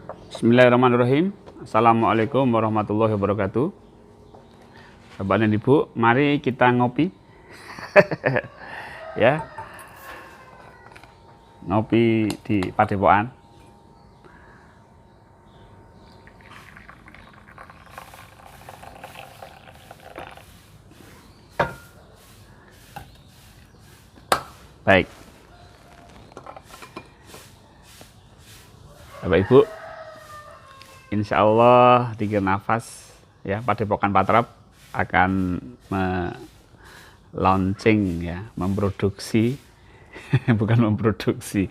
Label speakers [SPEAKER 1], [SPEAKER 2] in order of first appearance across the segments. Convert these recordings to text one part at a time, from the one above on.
[SPEAKER 1] Bismillahirrahmanirrahim. Assalamualaikum warahmatullahi wabarakatuh. Bapak dan Ibu, mari kita ngopi. Ya. Ngopi di Padepokan. Baik. Bapak Ibu, insya Allah Dzikir Nafas ya Padepokan Patrap akan launching ya, memproduksi bukan memproduksi,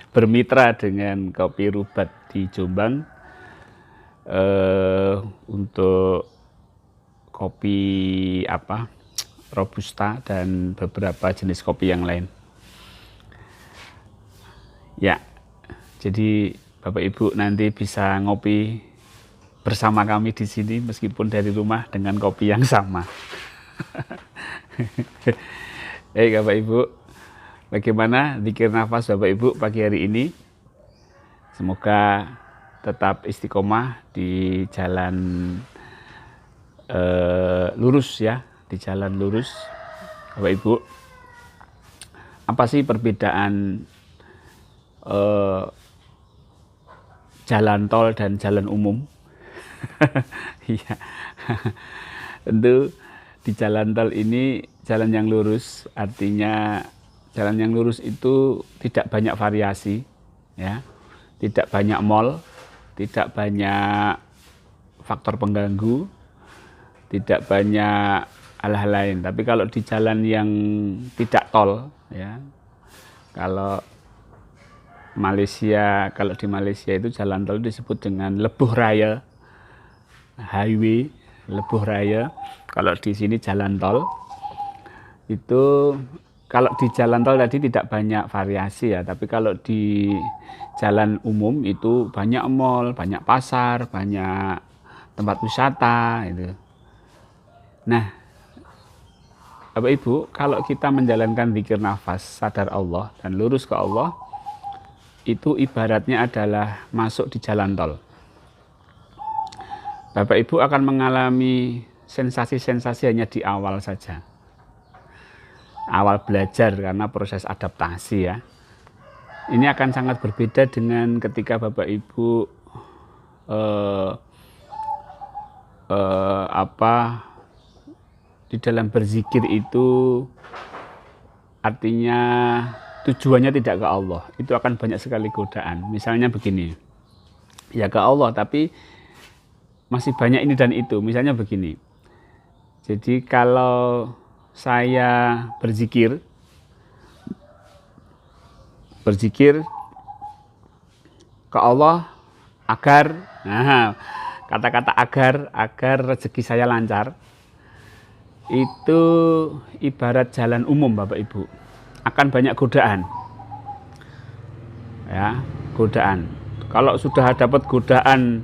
[SPEAKER 1] bermitra dengan Kopi Rubat di Jombang untuk kopi Robusta dan beberapa jenis kopi yang lain. Ya, jadi Bapak Ibu nanti bisa ngopi bersama kami di sini meskipun dari rumah dengan kopi yang sama. Bapak Ibu, bagaimana Dzikir Nafas Bapak Ibu pagi hari ini? Semoga tetap istiqomah di jalan lurus ya, di jalan lurus. Bapak Ibu, apa sih perbedaan jalan tol dan jalan umum? Iya. Tentu di jalan tol ini jalan yang lurus, artinya jalan yang lurus itu tidak banyak variasi ya. Tidak banyak mall, tidak banyak faktor pengganggu, tidak banyak hal-hal lain. Tapi kalau di jalan yang tidak tol ya. Kalau di Malaysia itu jalan tol disebut dengan lebuh raya, highway, lebuh raya. Kalau di sini jalan tol itu, kalau di jalan tol tadi tidak banyak variasi ya, tapi kalau di jalan umum itu banyak mall, banyak pasar, banyak tempat wisata itu. Nah, Bapak Ibu, kalau kita menjalankan dzikir nafas, sadar Allah dan lurus ke Allah, itu ibaratnya adalah masuk di jalan tol. Bapak Ibu akan mengalami sensasi-sensasi hanya di awal saja. Awal belajar karena proses adaptasi ya. Ini akan sangat berbeda dengan ketika Bapak Ibu di dalam berzikir itu, artinya tujuannya tidak ke Allah, itu akan banyak sekali godaan. Misalnya begini, ya ke Allah tapi masih banyak ini dan itu. Misalnya begini, jadi kalau saya berzikir ke Allah agar, kata-kata agar rezeki saya lancar, itu ibarat jalan umum Bapak Ibu, akan banyak godaan ya, godaan. Kalau sudah dapat godaan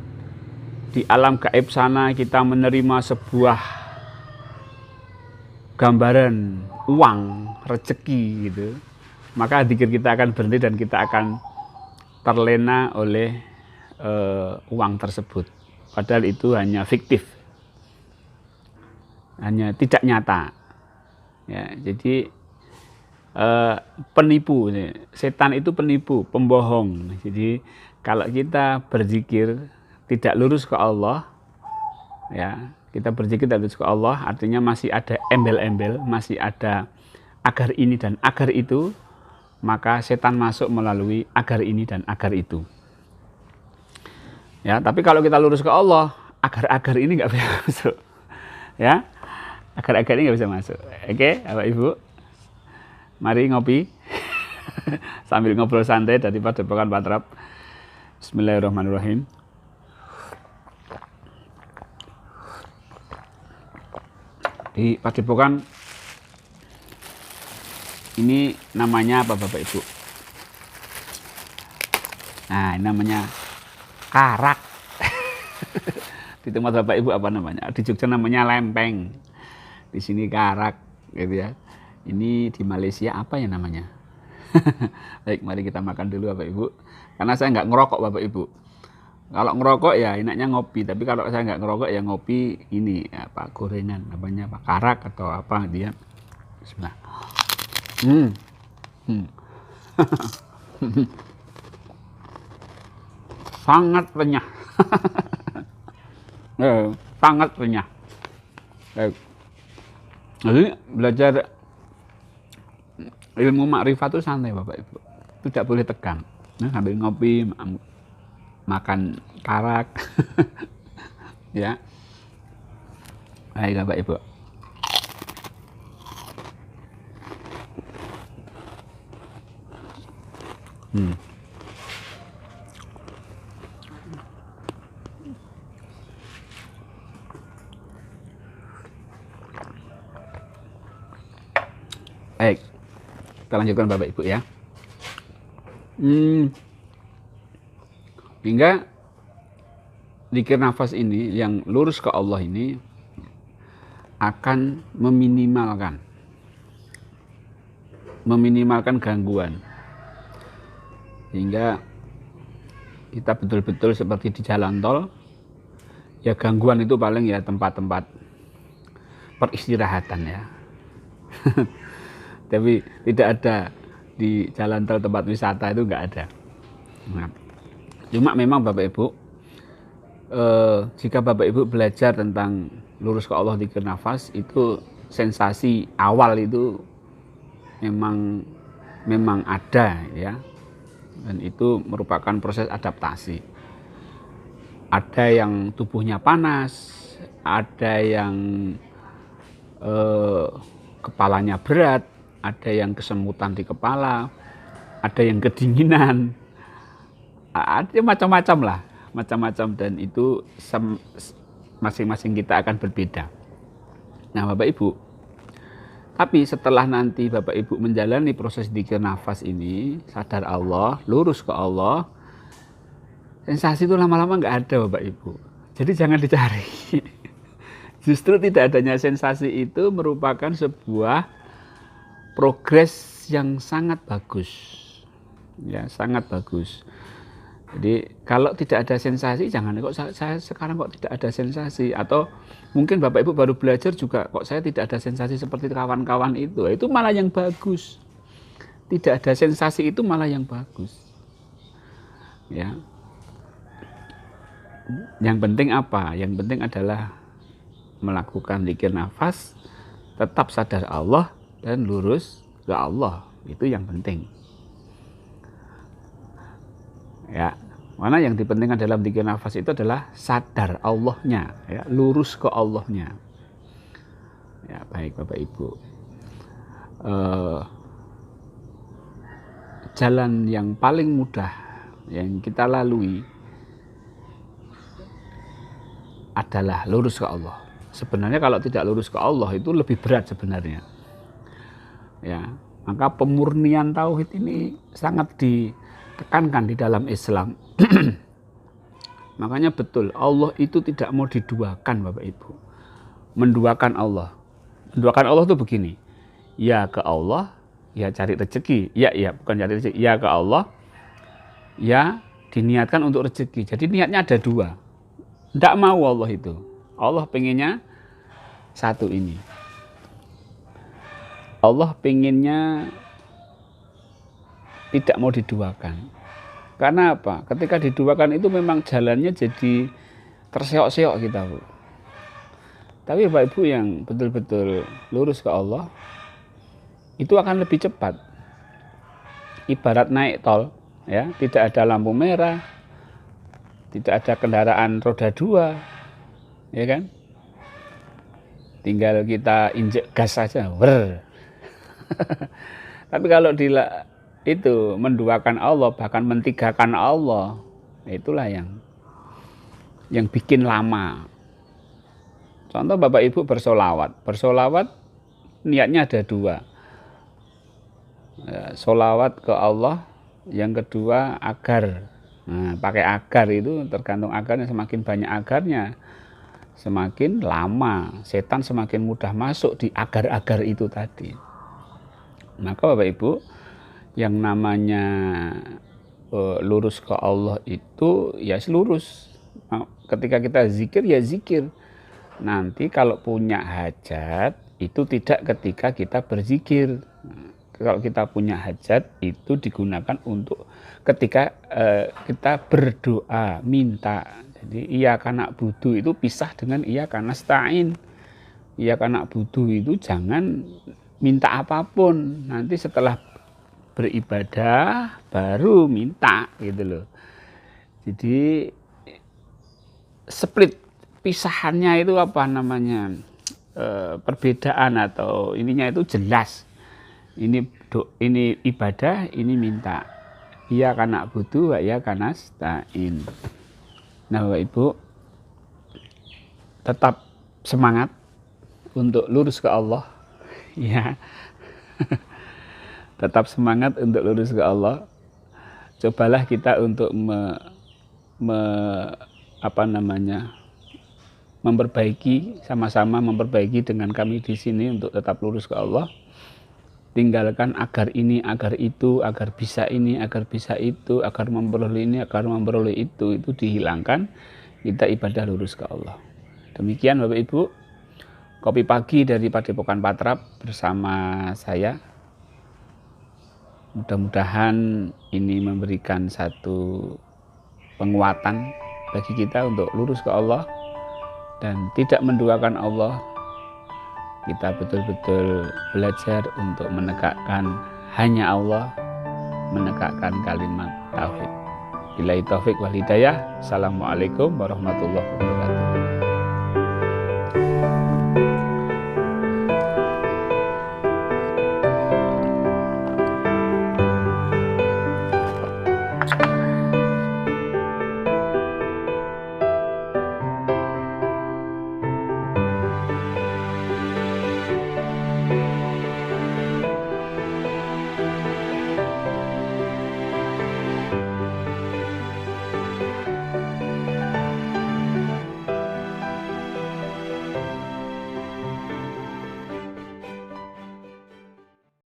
[SPEAKER 1] di alam gaib sana, kita menerima sebuah gambaran uang, rezeki gitu, maka dzikir kita akan berhenti dan kita akan terlena oleh uang tersebut, padahal itu hanya fiktif, hanya tidak nyata ya. Jadi penipu, setan itu penipu, pembohong. Jadi kalau kita berzikir tidak lurus ke Allah ya, kita berzikir tidak lurus ke Allah, artinya masih ada embel-embel, masih ada agar ini dan agar itu, maka setan masuk melalui agar ini dan agar itu ya. Tapi kalau kita lurus ke Allah, agar-agar ini nggak bisa masuk ya, agar-agar ini nggak bisa masuk. Oke Bapak Ibu, mari ngopi sambil ngobrol santai dari Padepokan Patrap. Bismillahirrahmanirrahim. Di Padepokan ini namanya apa Bapak Ibu? Nah, ini namanya karak. Di tempat Bapak Ibu apa namanya? Di Jogja namanya lempeng, di sini karak gitu ya. Ini di Malaysia apa ya namanya? Baik, mari kita makan dulu Bapak Ibu. Karena saya nggak ngerokok Bapak Ibu. Kalau ngerokok ya enaknya ngopi, tapi kalau saya nggak ngerokok ya ngopi ini apa gorengan, namanya apa karak atau apa dia. Bismillah. Hmm. Hmm. Sangat renyah. Sangat renyah. Jadi belajar ilmu makrifat itu santai Bapak Ibu. Tidak boleh tegang. Nah, sambil ngopi, makan karak. Ya. Baik Bapak Ibu. Baik, kita lanjutkan Bapak Ibu ya. Hingga zikir nafas ini yang lurus ke Allah ini akan meminimalkan gangguan. Hingga kita betul-betul seperti di jalan tol, ya gangguan itu paling ya tempat-tempat peristirahatan ya. Tapi tidak ada di jalan tol tempat wisata itu nggak ada. Nah, cuma memang Bapak Ibu, jika Bapak Ibu belajar tentang lurus ke Allah zikir nafas, itu sensasi awal itu memang ada ya, dan itu merupakan proses adaptasi. Ada yang tubuhnya panas, ada yang kepalanya berat, ada yang kesemutan di kepala, ada yang kedinginan, ada macam-macam lah, macam-macam, dan itu masing-masing kita akan berbeda. Nah Bapak Ibu, tapi setelah nanti Bapak Ibu menjalani proses zikir nafas ini, sadar Allah, lurus ke Allah, sensasi itu lama-lama nggak ada Bapak Ibu. Jadi jangan dicari. Justru tidak adanya sensasi itu merupakan sebuah progres yang sangat bagus, ya sangat bagus. Jadi kalau tidak ada sensasi, jangan kok saya sekarang kok tidak ada sensasi, atau mungkin Bapak Ibu baru belajar juga kok saya tidak ada sensasi seperti kawan-kawan itu malah yang bagus. Tidak ada sensasi itu malah yang bagus. Ya. Yang penting apa? Yang penting adalah melakukan zikir nafas, tetap sadar Allah dan lurus ke Allah, itu yang penting. Ya, mana yang dipentingkan dalam zikir nafas itu adalah sadar Allahnya, ya, lurus ke Allahnya. Ya, baik Bapak Ibu. Jalan yang paling mudah yang kita lalui adalah lurus ke Allah. Sebenarnya kalau tidak lurus ke Allah itu lebih berat sebenarnya. Ya, maka pemurnian tauhid ini sangat ditekankan di dalam Islam. Makanya betul, Allah itu tidak mau diduakan Bapak Ibu. Menduakan Allah. Menduakan Allah itu begini. Ya ke Allah, ya cari rezeki. Ya bukan cari rezeki. Ya ke Allah, ya diniatkan untuk rezeki. Jadi niatnya ada dua. Tidak mau Allah itu. Allah pengennya satu ini. Allah pengennya tidak mau diduakan. Karena apa? Ketika diduakan itu memang jalannya jadi terseok-seok kita, Bu. Tapi Bapak Ibu yang betul-betul lurus ke Allah, itu akan lebih cepat. Ibarat naik tol, ya, tidak ada lampu merah, tidak ada kendaraan roda dua, ya kan? Tinggal kita injek gas saja, Tapi kalau itu menduakan Allah, bahkan mentigakan Allah, itulah yang bikin lama. Contoh Bapak Ibu bersolawat niatnya ada dua. Solawat ke Allah, yang kedua agar. Nah, pakai agar itu tergantung agarnya, semakin banyak agarnya, semakin lama setan semakin mudah masuk di agar-agar itu tadi. Maka Bapak Ibu, yang namanya lurus ke Allah itu ya lurus. Ketika kita zikir ya zikir. Nanti kalau punya hajat itu tidak ketika kita berzikir. Kalau kita punya hajat itu digunakan untuk ketika kita berdoa, minta. Jadi iyyaka na'budu itu pisah dengan iyyaka nasta'in. Iyyaka na'budu itu jangan minta apapun. Nanti setelah beribadah baru minta gitu loh. Jadi split pisahannya itu apa namanya, perbedaan atau ininya itu jelas. Ini ibadah, ini minta. Iyyaka na'budu wa iyyaka nasta'in. Nah, Bapak Ibu, tetap semangat untuk lurus ke Allah, ya. Tetap semangat untuk lurus ke Allah. Cobalah kita untuk memperbaiki, sama-sama memperbaiki dengan kami di sini untuk tetap lurus ke Allah. Tinggalkan agar ini, agar itu, agar bisa ini, agar bisa itu, agar memperoleh ini, agar memperoleh itu dihilangkan. Kita ibadah lurus ke Allah. Demikian Bapak Ibu, kopi pagi dari Padepokan Patrap bersama saya. Mudah-mudahan ini memberikan satu penguatan bagi kita untuk lurus ke Allah dan tidak menduakan Allah. Kita betul-betul belajar untuk menegakkan hanya Allah, menegakkan kalimat tauhid. Billahi taufik wal hidayah. Assalamualaikum warahmatullahi wabarakatuh.